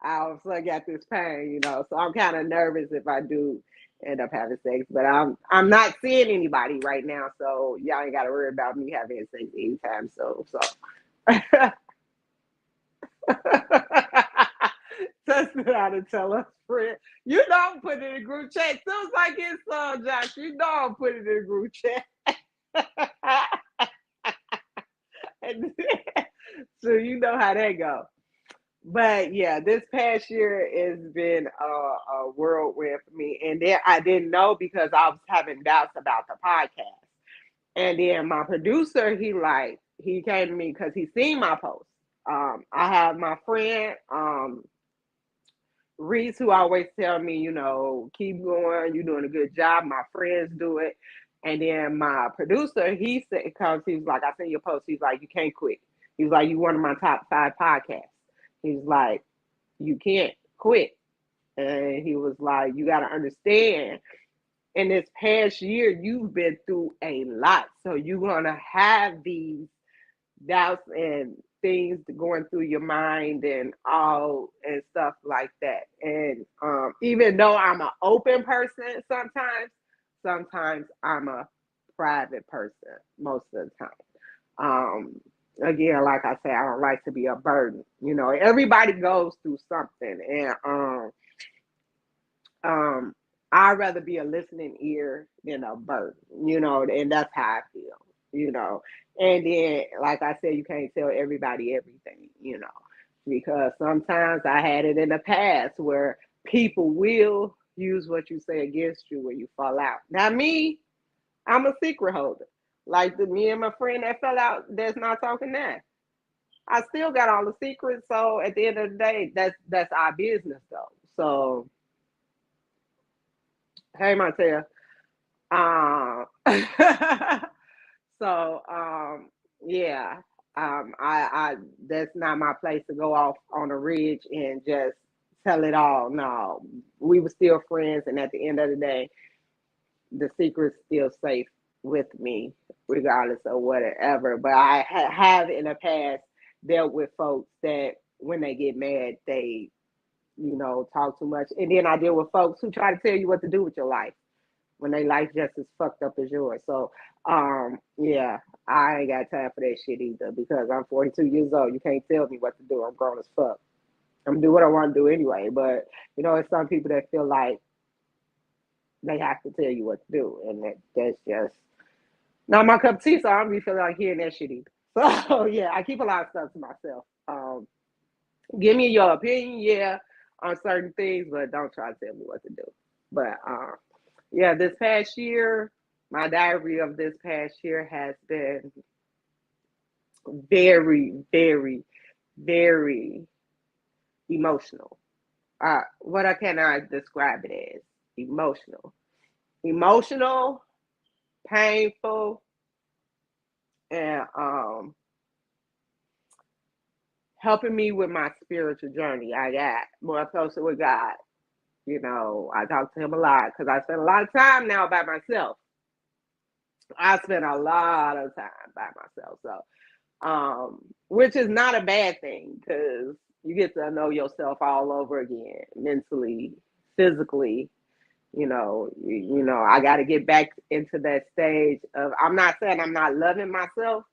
I also got this pain, So I'm kind of nervous if I do end up having sex, but I'm not seeing anybody right now, so y'all ain't got to worry about me having sex anytime. So that's what I tell us, friend. I'm put it in a group chat. Sounds like it's Josh. I'm put it in a group chat. So you know how that go. But yeah, this past year has been a whirlwind for me, and then I didn't know because I was having doubts about the podcast. And then my producer, he came to me because he seen my post. I have my friend Reese, who always tell me, keep going, you're doing a good job. My friends do it. And then my producer, he said, because he was like, "I seen your post." He's like, "You can't quit." He's like, "You one of my top 5 podcasts." He's like, "You can't quit." And he was like, "You got to understand, in this past year, you've been through a lot. So you're going to have these doubts and things going through your mind and all and stuff like that." And even though I'm an open person sometimes I'm a private person most of the time. Again, like I say, I don't like to be a burden. Everybody goes through something, and I'd rather be a listening ear than a burden, and that's how I feel. And then, like I said, you can't tell everybody everything. because sometimes I had it in the past where people will use what you say against you when you fall out. Now, me, I'm a secret holder. Like me and my friend that fell out, that's not talking now. I still got all the secrets. So at the end of the day, that's our business though. So hey, Martell. Um, so yeah. I that's not my place to go off on a ridge and just tell it all. No, we were still friends, and at the end of the day, the secret's still safe with me, regardless of whatever. But I have in the past dealt with folks that when they get mad, they talk too much, and then I deal with folks who try to tell you what to do with your life when their life just as fucked up as yours. So, yeah, I ain't got time for that shit either because I'm 42 years old. You can't tell me what to do. I'm grown as fuck. I'm gonna do what I want to do anyway. But it's some people that feel like they have to tell you what to do, and that's just not my cup of tea. So I don't be feeling like hearing that shit either. So yeah, I keep a lot of stuff to myself. Give me your opinion, yeah, on certain things, but don't try to tell me what to do. But yeah, this past year, my diary of this past year has been very, very, very emotional. What can I describe it as? Emotional. Emotional, painful, and helping me with my spiritual journey. I got more closer with God. I talk to him a lot because I spend a lot of time now by myself. I spend a lot of time by myself. So, which is not a bad thing because you get to know yourself all over again, mentally, physically. I got to get back into that stage of. I'm not saying I'm not loving myself,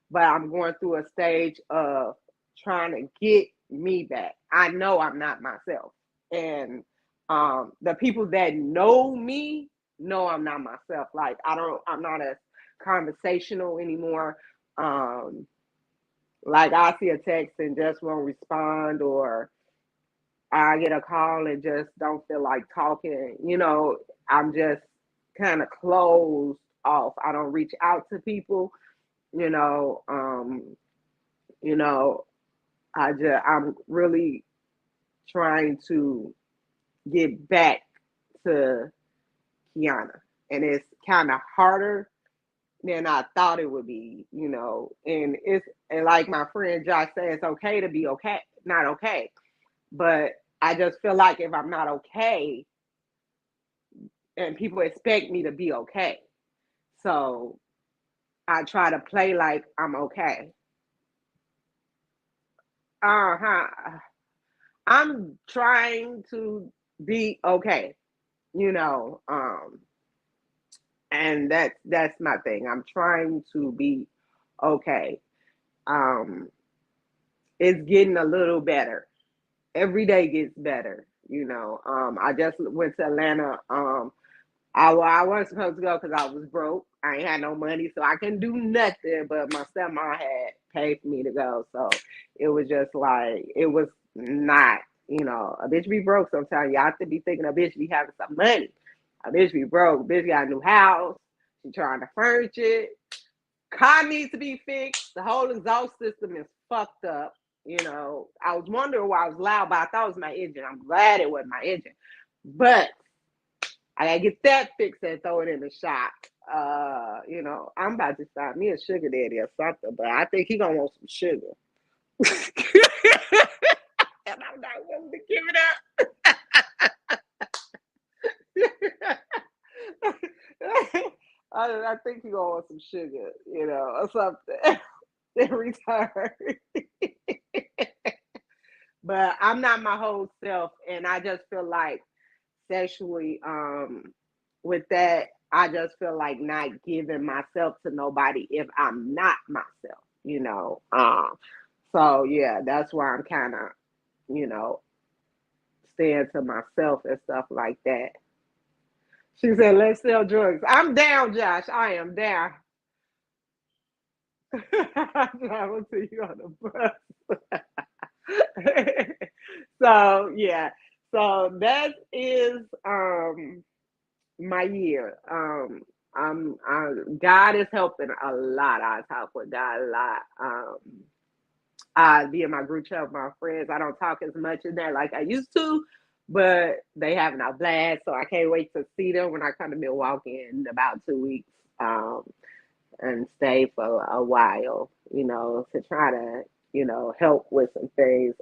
but I'm going through a stage of trying to get me back. I know I'm not myself, and the people that know me know I'm not myself. Like I'm not as conversational anymore. Like I see a text and just won't respond, or I get a call and just don't feel like talking. I'm just kind of closed off. I don't reach out to people. You know, um, you know, I'm really trying to get back to Kianna, and it's kind of harder than I thought it would be. And like my friend Josh said, it's okay to be okay, not okay, but I just feel like if I'm not okay, and people expect me to be okay, so I try to play like I'm okay. Uh-huh. I'm trying to be okay, you know. And that's my thing. I'm trying to be okay. Um, it's getting a little better. Every day gets better. I just went to Atlanta. I wasn't supposed to go because I was broke. I ain't had no money, so I couldn't do nothing. But my stepmom had paid for me to go, so it was just like it was not. A bitch be broke sometimes. You have to be thinking a bitch be having some money. A bitch be broke. Bitch got a new house. She trying to furnish it. Car needs to be fixed. The whole exhaust system is fucked up. I was wondering why I was loud, but I thought it was my engine. I'm glad it wasn't my engine. But I gotta get that fixed and throw it in the shop. I'm about to find me a sugar daddy or something, but I think he gonna want some sugar. And I'm not willing to give it up. I think he gonna want some sugar, or something in return. But I'm not my whole self, and I just feel like sexually, with that, I just feel like not giving myself to nobody if I'm not myself. So yeah, that's why I'm kind of, you know, staying to myself and stuff like that. She said, let's sell drugs. I'm down, Josh. I am down. I'm driving to you on the bus. So yeah. So that is my year. God is helping a lot. I talk with God a lot. Via my group chat with my friends. I don't talk as much in there like I used to, but they having a blast. So I can't wait to see them when I come to Milwaukee in about 2 weeks, and stay for a while, to try to, help with some things.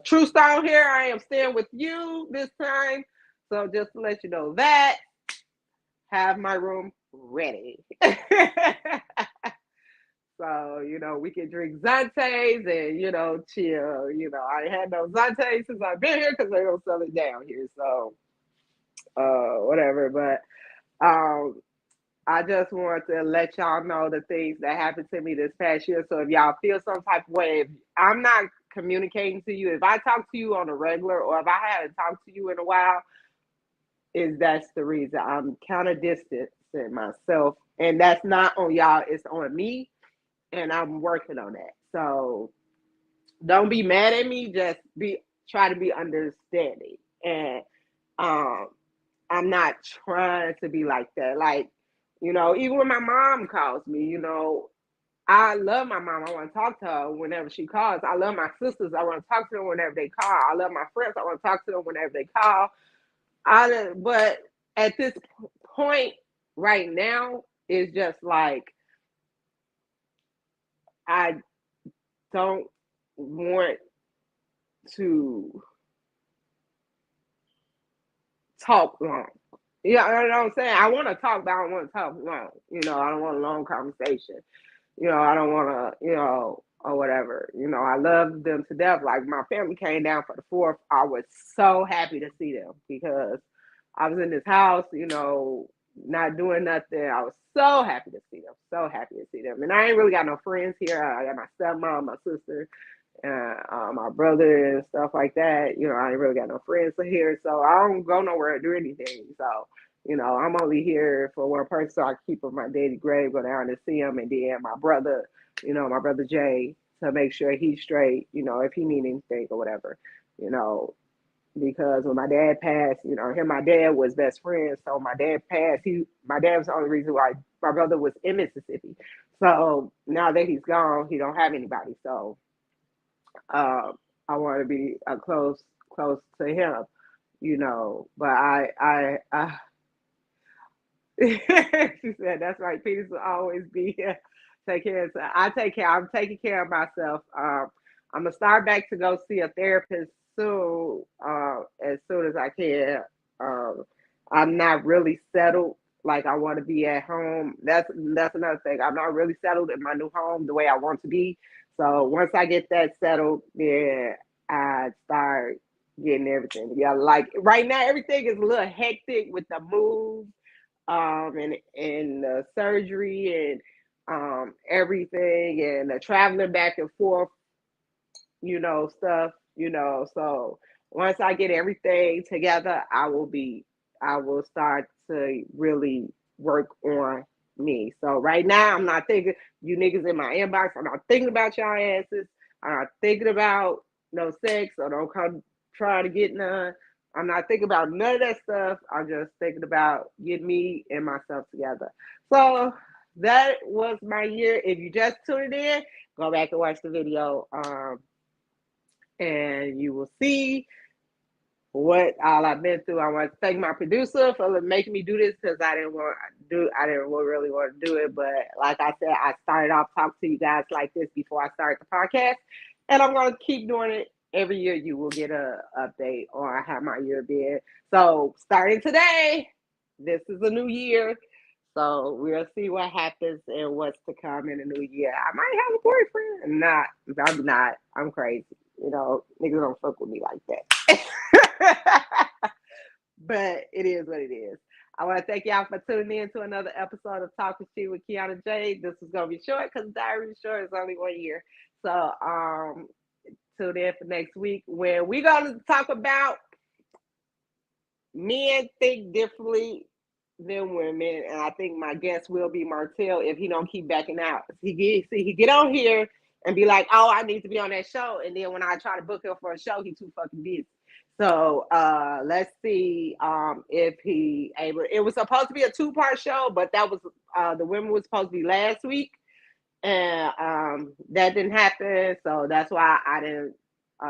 True Stone here. I am staying with you this time. So just to let you know that, have my room ready. So, we can drink Zantes and, chill. I ain't had no Zantes since I've been here because they don't sell it down here. So, whatever. But I just want to let y'all know the things that happened to me this past year. So if y'all feel some type of way, if I'm not communicating to you, if I talk to you on a regular or if I haven't talked to you in a while, that's the reason. I'm kind of distancing myself. And that's not on y'all, it's on me. And I'm working on that. So don't be mad at me. Just try to be understanding. And I'm not trying to be like that. Like, even when my mom calls me, I love my mom. I want to talk to her whenever she calls. I love my sisters. I want to talk to them whenever they call. I love my friends. I want to talk to them whenever they call. But at this point right now, it's just like I don't want to talk long. Yeah, you know what I'm saying? I want to talk, but I don't want to talk long. I don't want a long conversation. I don't want to, or whatever. I love them to death. Like my family came down for the 4th. I was so happy to see them because I was in this house, not doing nothing. I was so happy to see them. So happy to see them. And I ain't really got no friends here. I got my stepmom, my sister, my brother and stuff like that. I ain't really got no friends here, so I don't go nowhere to do anything. So, I'm only here for one person, so I keep on my daily grave, go down and see him, and then my brother, my brother Jay, to make sure he's straight, if he need anything or whatever, because when my dad passed, him and my dad was best friends. So my dad passed. My dad was the only reason why my brother was in Mississippi. So now that he's gone, he don't have anybody. So I want to be close to him, But she said that's right. Penis will always be here. Take care. I take care. I'm taking care of myself. I'm gonna start back to go see a therapist soon, as soon as I can. Um, I'm not really settled. Like I want to be at home. That's another thing. I'm not really settled in my new home the way I want to be. So once I get that settled, then I start getting everything. Yeah, like right now, everything is a little hectic with the move, and the surgery and everything and the traveling back and forth, stuff, So once I get everything together, I will start to really work on me. So right now, I'm not thinking you niggas in my inbox. I'm not thinking about y'all asses. I'm not thinking about no sex or don't come trying to get none. I'm not thinking about none of that stuff. I'm just thinking about getting me and myself together. So that was my year. If you just tuned in, go back and watch the video. And you will see what all I've been through. I want to thank my producer for making me do this because I didn't really want to do it. But like I said, I started off talking to you guys like this before I started the podcast, and I'm going to keep doing it. Every year you will get a update on how my year been. So starting today, this is a new year. So we'll see what happens and what's to come in the new year. I might have a boyfriend. I'm not. I'm crazy. Niggas don't fuck with me like that. But it is what it is. I want to thank y'all for tuning in to another episode of Talking Shit with Kianna J. This is gonna be short because diary is short. It's only 1 year. So tune in for next week when we're gonna talk about men think differently than women, and I think my guest will be Martell if he don't keep backing out. He get on here and be like, "Oh, I need to be on that show," and then when I try to book him for a show, he's too fucking busy. So let's see if he able. It was supposed to be a 2-part show, but that was the women was supposed to be last week, and that didn't happen. So that's why I didn't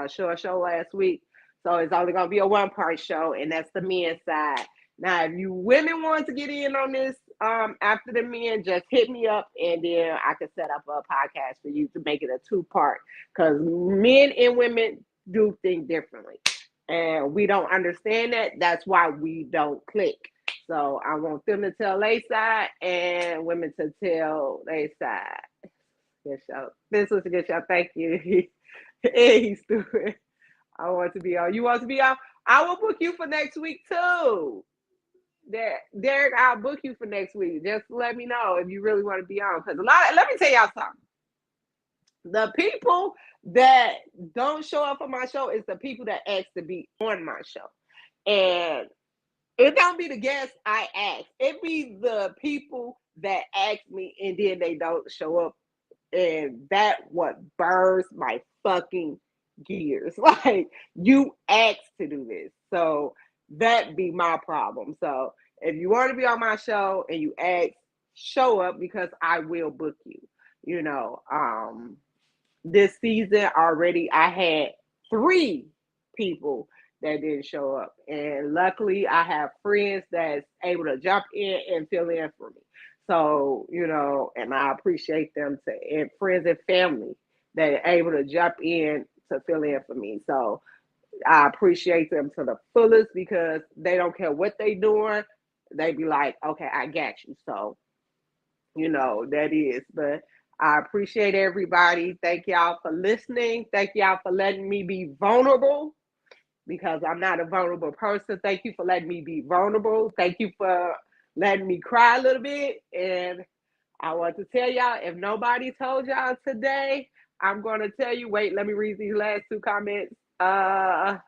show a show last week. So it's only gonna be a 1-part show, and that's the men's side. Now, if you women want to get in on this after the men, just hit me up, and then I can set up a podcast for you to make it a 2-part. Because men and women do things differently, and we don't understand that. That's why we don't click. So I want them to tell their side and women to tell their side. Good show. This was a good show. Thank you. He's stupid. I want to be on. You want to be on? I will book you for next week too. Derek, I'll book you for next week. Just let me know if you really want to be on. Because let me tell y'all something. The people that don't show up for my show is the people that ask to be on my show. And it don't be the guests I ask. It be the people that ask me and then they don't show up. And that what burns my fucking gears. Like, you asked to do this. So that be my problem. So if you want to be on my show and you ask, show up, because I will book you. You know, this season already I had 3 people that didn't show up. And luckily I have friends that's able to jump in and fill in for me. So, you know, and I appreciate them and friends and family that are able to jump in to fill in for me. So I appreciate them to the fullest, because they don't care what they doing. They be like, okay, I got you. So, you know, that is. But I appreciate everybody. Thank y'all for listening. Thank y'all for letting me be vulnerable, because I'm not a vulnerable person. Thank you for letting me be vulnerable. Thank you for letting me cry a little bit. And I want to tell y'all, if nobody told y'all today, I'm going to tell you. Wait, let me read these last 2 comments. I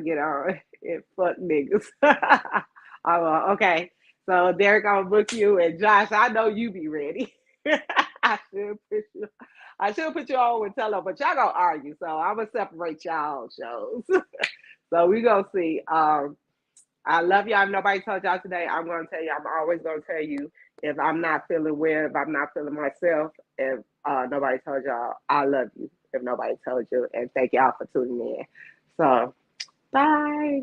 get on it. Fuck niggas. Okay. So Derek, I'll book you, and Josh, I know you be ready. I should put you on with Tello, but y'all gonna argue, so I'm gonna separate y'all shows. So we gonna see. I love y'all. If nobody told y'all today, I'm gonna tell you. I'm always gonna tell you if I'm not feeling well, if I'm not feeling myself. If nobody told y'all, I love you. If nobody told you, and thank y'all for tuning in. So bye.